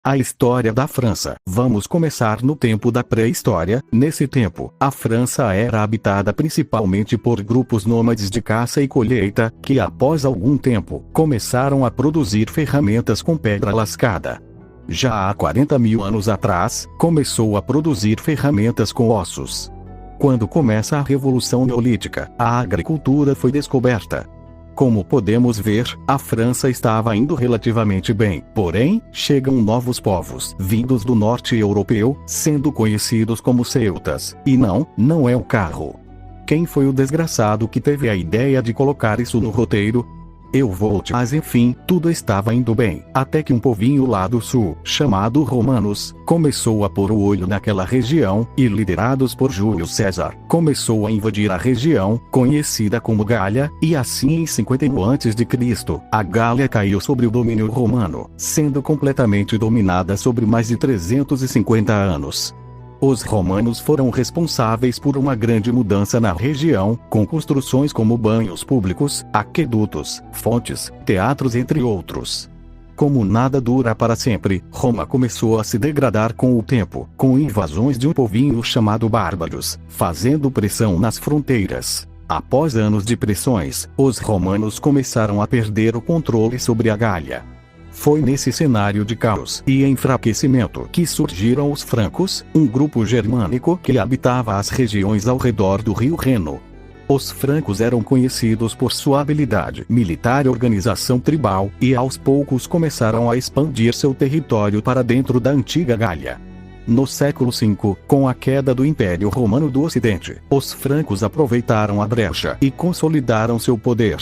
A história da França. Vamos começar no tempo da pré-história. Nesse tempo, a França era habitada principalmente por grupos nômades de caça e colheita, que após algum tempo, começaram a produzir ferramentas com pedra lascada. Já há 40 mil anos atrás, começou a produzir ferramentas com ossos. Quando começa a Revolução Neolítica, a agricultura foi descoberta. Como podemos ver, a França estava indo relativamente bem, porém, chegam novos povos, vindos do norte europeu, sendo conhecidos como celtas, e não é o carro. Quem foi o desgraçado que teve a ideia de colocar isso no roteiro? Mas enfim, tudo estava indo bem, até que um povinho lá do sul, chamado romanos, começou a pôr o olho naquela região, e liderados por Júlio César, começou a invadir a região, conhecida como Gália, e assim em 51 a.C., a Gália caiu sobre o domínio romano, sendo completamente dominada sobre mais de 350 anos. Os romanos foram responsáveis por uma grande mudança na região, com construções como banhos públicos, aquedutos, fontes, teatros entre outros. Como nada dura para sempre, Roma começou a se degradar com o tempo, com invasões de um povinho chamado bárbaros, fazendo pressão nas fronteiras. Após anos de pressões, os romanos começaram a perder o controle sobre a Gália. Foi nesse cenário de caos e enfraquecimento que surgiram os francos, um grupo germânico que habitava as regiões ao redor do rio Reno. Os francos eram conhecidos por sua habilidade militar e organização tribal, e aos poucos começaram a expandir seu território para dentro da antiga Gália. No século V, com a queda do Império Romano do Ocidente, os francos aproveitaram a brecha e consolidaram seu poder.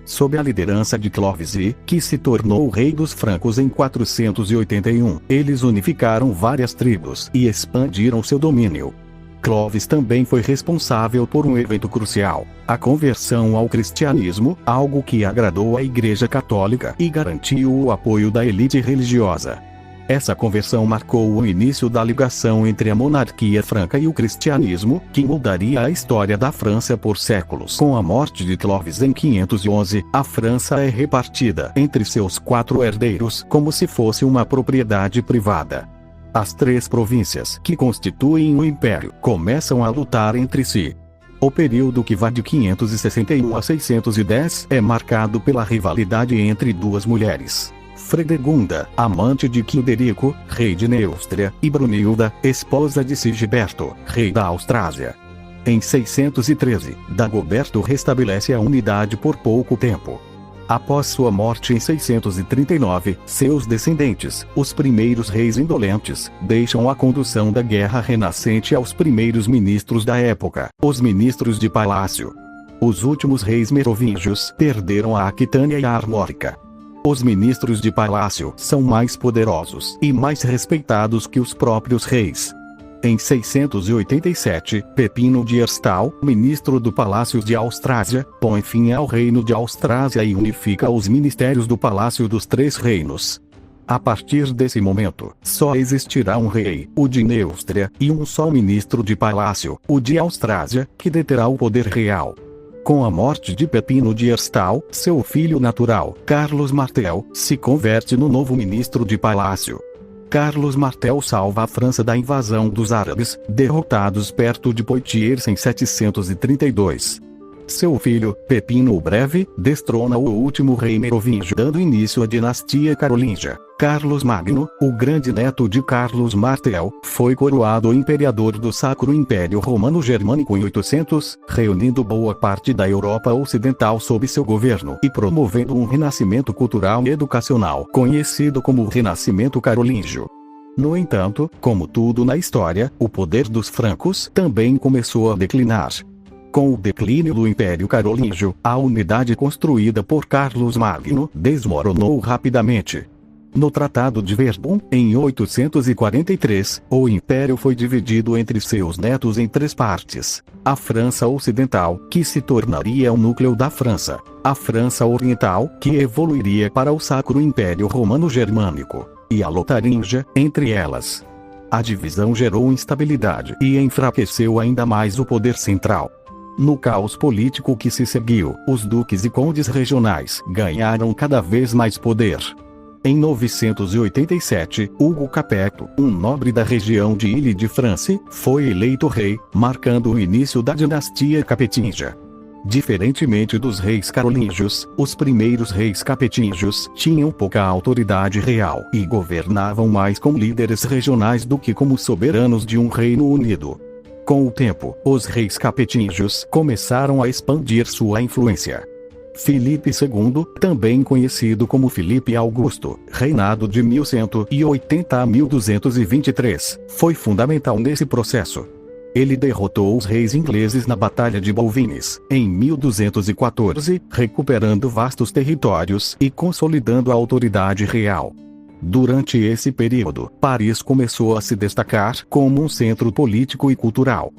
Sob a liderança de Clovis I, que se tornou o rei dos francos em 481, eles unificaram várias tribos e expandiram seu domínio. Clovis também foi responsável por um evento crucial, a conversão ao cristianismo, algo que agradou à Igreja Católica e garantiu o apoio da elite religiosa. Essa conversão marcou o início da ligação entre a monarquia franca e o cristianismo, que mudaria a história da França por séculos. Com a morte de Clovis em 511, a França é repartida entre seus 4 herdeiros como se fosse uma propriedade privada. As 3 províncias que constituem o império começam a lutar entre si. O período que vai de 561 a 610 é marcado pela rivalidade entre 2 mulheres. Fredegunda, amante de Childerico, rei de Neustria, e Brunilda, esposa de Sigiberto, rei da Austrásia. Em 613, Dagoberto restabelece a unidade por pouco tempo. Após sua morte em 639, seus descendentes, os primeiros reis indolentes, deixam a condução da guerra renascente aos primeiros ministros da época, os ministros de palácio. Os últimos reis merovingios perderam a Aquitânia e a Armórica. Os ministros de palácio são mais poderosos e mais respeitados que os próprios reis. Em 687, Pepino de Herstal, ministro do Palácio de Austrásia, põe fim ao reino de Austrásia e unifica os ministérios do Palácio dos 3 Reinos. A partir desse momento, só existirá um rei, o de Neustria, e um só ministro de palácio, o de Austrásia, que deterá o poder real. Com a morte de Pepino de Herstal, seu filho natural, Carlos Martel, se converte no novo ministro de palácio. Carlos Martel salva a França da invasão dos árabes, derrotados perto de Poitiers em 732. Seu filho, Pepino o Breve, destrona o último rei merovingio, dando início à dinastia carolíngia. Carlos Magno, o grande neto de Carlos Martel, foi coroado imperador do Sacro Império Romano Germânico em 800, reunindo boa parte da Europa Ocidental sob seu governo e promovendo um renascimento cultural e educacional, conhecido como Renascimento Carolíngio. No entanto, como tudo na história, o poder dos francos também começou a declinar. Com o declínio do Império Carolíngio, a unidade construída por Carlos Magno desmoronou rapidamente. No Tratado de Verdun, em 843, o Império foi dividido entre seus netos em 3 partes. A França Ocidental, que se tornaria o núcleo da França. A França Oriental, que evoluiria para o Sacro Império Romano Germânico. E a Lotaríngia, entre elas. A divisão gerou instabilidade e enfraqueceu ainda mais o poder central. No caos político que se seguiu, os duques e condes regionais ganharam cada vez mais poder. Em 987, Hugo Capeto, um nobre da região de Ile-de-France, foi eleito rei, marcando o início da dinastia capetinga. Diferentemente dos reis carolíngios, os primeiros reis capetingios tinham pouca autoridade real e governavam mais como líderes regionais do que como soberanos de um reino unido. Com o tempo, os reis capetingios começaram a expandir sua influência. Filipe II, também conhecido como Filipe Augusto, reinado de 1180 a 1223, foi fundamental nesse processo. Ele derrotou os reis ingleses na Batalha de Bouvines, em 1214, recuperando vastos territórios e consolidando a autoridade real. Durante esse período, Paris começou a se destacar como um centro político e cultural.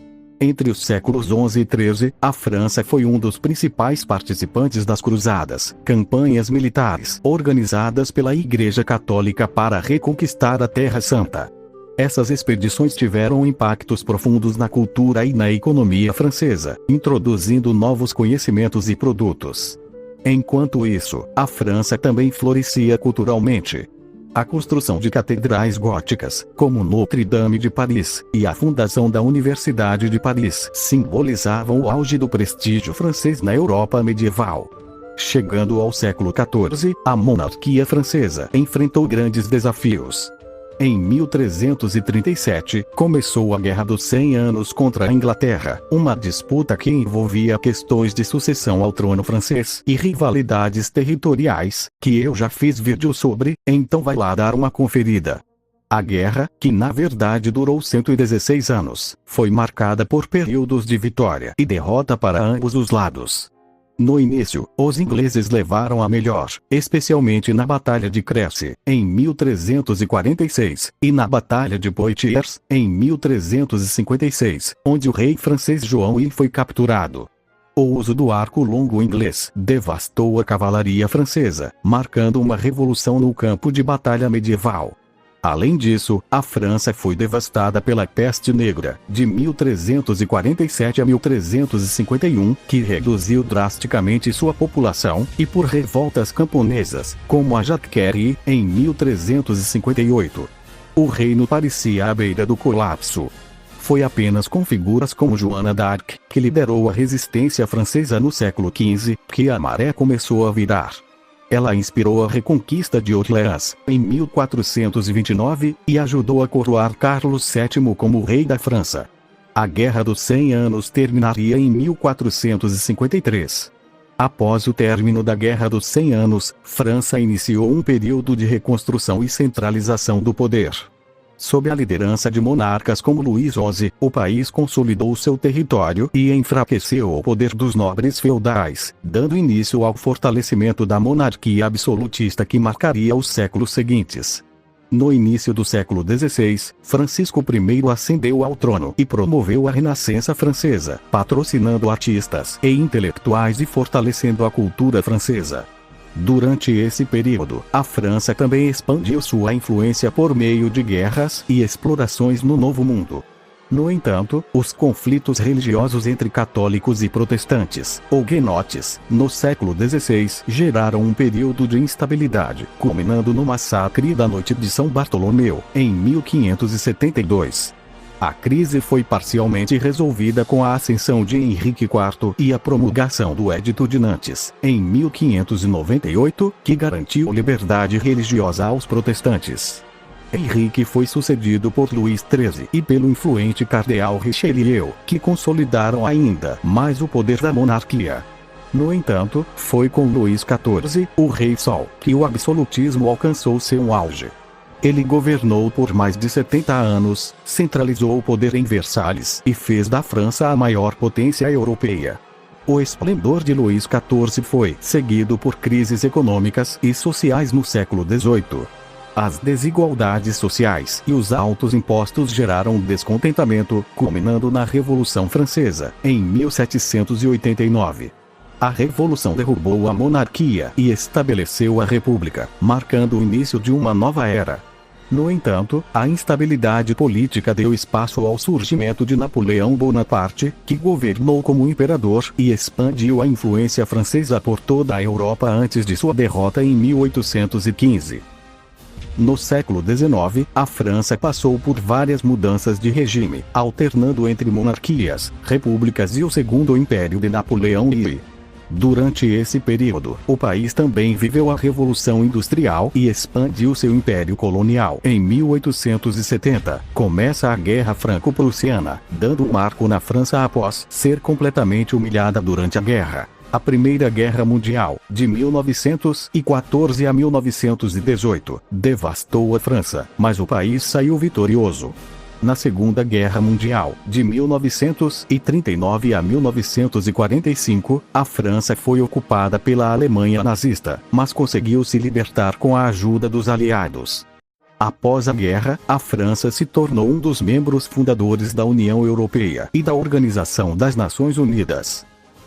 Entre os séculos XI e XIII, a França foi um dos principais participantes das cruzadas, campanhas militares organizadas pela Igreja Católica para reconquistar a Terra Santa. Essas expedições tiveram impactos profundos na cultura e na economia francesa, introduzindo novos conhecimentos e produtos. Enquanto isso, a França também florescia culturalmente. A construção de catedrais góticas, como Notre-Dame de Paris, e a fundação da Universidade de Paris simbolizavam o auge do prestígio francês na Europa medieval. Chegando ao século XIV, a monarquia francesa enfrentou grandes desafios. Em 1337, começou a Guerra dos 100 Anos contra a Inglaterra, uma disputa que envolvia questões de sucessão ao trono francês e rivalidades territoriais, que eu já fiz vídeo sobre, então vai lá dar uma conferida. A guerra, que na verdade durou 116 anos, foi marcada por períodos de vitória e derrota para ambos os lados. No início, os ingleses levaram a melhor, especialmente na Batalha de Crécy, em 1346, e na Batalha de Poitiers, em 1356, onde o rei francês João I foi capturado. O uso do arco longo inglês devastou a cavalaria francesa, marcando uma revolução no campo de batalha medieval. Além disso, a França foi devastada pela peste negra, de 1347 a 1351, que reduziu drasticamente sua população, e por revoltas camponesas, como a Jacquerie, em 1358. O reino parecia à beira do colapso. Foi apenas com figuras como Joana d'Arc, que liderou a resistência francesa no século XV, que a maré começou a virar. Ela inspirou a reconquista de Orleans, em 1429, e ajudou a coroar Carlos VII como rei da França. A Guerra dos 100 Anos terminaria em 1453. Após o término da Guerra dos 100 Anos, França iniciou um período de reconstrução e centralização do poder. Sob a liderança de monarcas como Luís XI, o país consolidou seu território e enfraqueceu o poder dos nobres feudais, dando início ao fortalecimento da monarquia absolutista que marcaria os séculos seguintes. No início do século XVI, Francisco I ascendeu ao trono e promoveu a Renascença francesa, patrocinando artistas e intelectuais e fortalecendo a cultura francesa. Durante esse período, a França também expandiu sua influência por meio de guerras e explorações no Novo Mundo. No entanto, os conflitos religiosos entre católicos e protestantes, huguenotes, no século XVI, geraram um período de instabilidade, culminando no massacre da Noite de São Bartolomeu, em 1572. A crise foi parcialmente resolvida com a ascensão de Henrique IV e a promulgação do Edito de Nantes, em 1598, que garantiu liberdade religiosa aos protestantes. Henrique foi sucedido por Luís XIII e pelo influente cardeal Richelieu, que consolidaram ainda mais o poder da monarquia. No entanto, foi com Luís XIV, o Rei Sol, que o absolutismo alcançou seu auge. Ele governou por mais de 70 anos, centralizou o poder em Versalhes e fez da França a maior potência europeia. O esplendor de Luís XIV foi seguido por crises econômicas e sociais no século XVIII. As desigualdades sociais e os altos impostos geraram descontentamento, culminando na Revolução Francesa, em 1789. A Revolução derrubou a monarquia e estabeleceu a República, marcando o início de uma nova era. No entanto, a instabilidade política deu espaço ao surgimento de Napoleão Bonaparte, que governou como imperador e expandiu a influência francesa por toda a Europa antes de sua derrota em 1815. No século XIX, a França passou por várias mudanças de regime, alternando entre monarquias, repúblicas e o Segundo Império de Napoleão e durante esse período, o país também viveu a Revolução Industrial e expandiu seu império colonial. Em 1870, começa a Guerra Franco-Prussiana, dando um marco na França após ser completamente humilhada durante a guerra. A Primeira Guerra Mundial, de 1914 a 1918, devastou a França, mas o país saiu vitorioso. Na Segunda Guerra Mundial, de 1939 a 1945, a França foi ocupada pela Alemanha nazista, mas conseguiu se libertar com a ajuda dos aliados. Após a guerra, a França se tornou um dos membros fundadores da União Europeia e da Organização das Nações Unidas.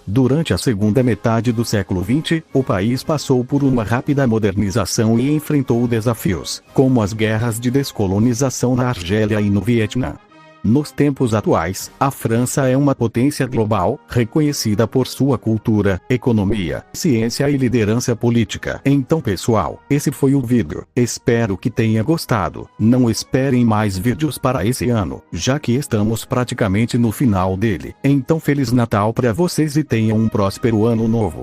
Durante a segunda metade do século XX, o país passou por uma rápida modernização e enfrentou desafios, como as guerras de descolonização na Argélia e no Vietnã. Nos tempos atuais, a França é uma potência global, reconhecida por sua cultura, economia, ciência e liderança política. Então pessoal, esse foi o vídeo. Espero que tenha gostado. Não esperem mais vídeos para esse ano, já que estamos praticamente no final dele. Então Feliz Natal para vocês e tenham um próspero ano novo.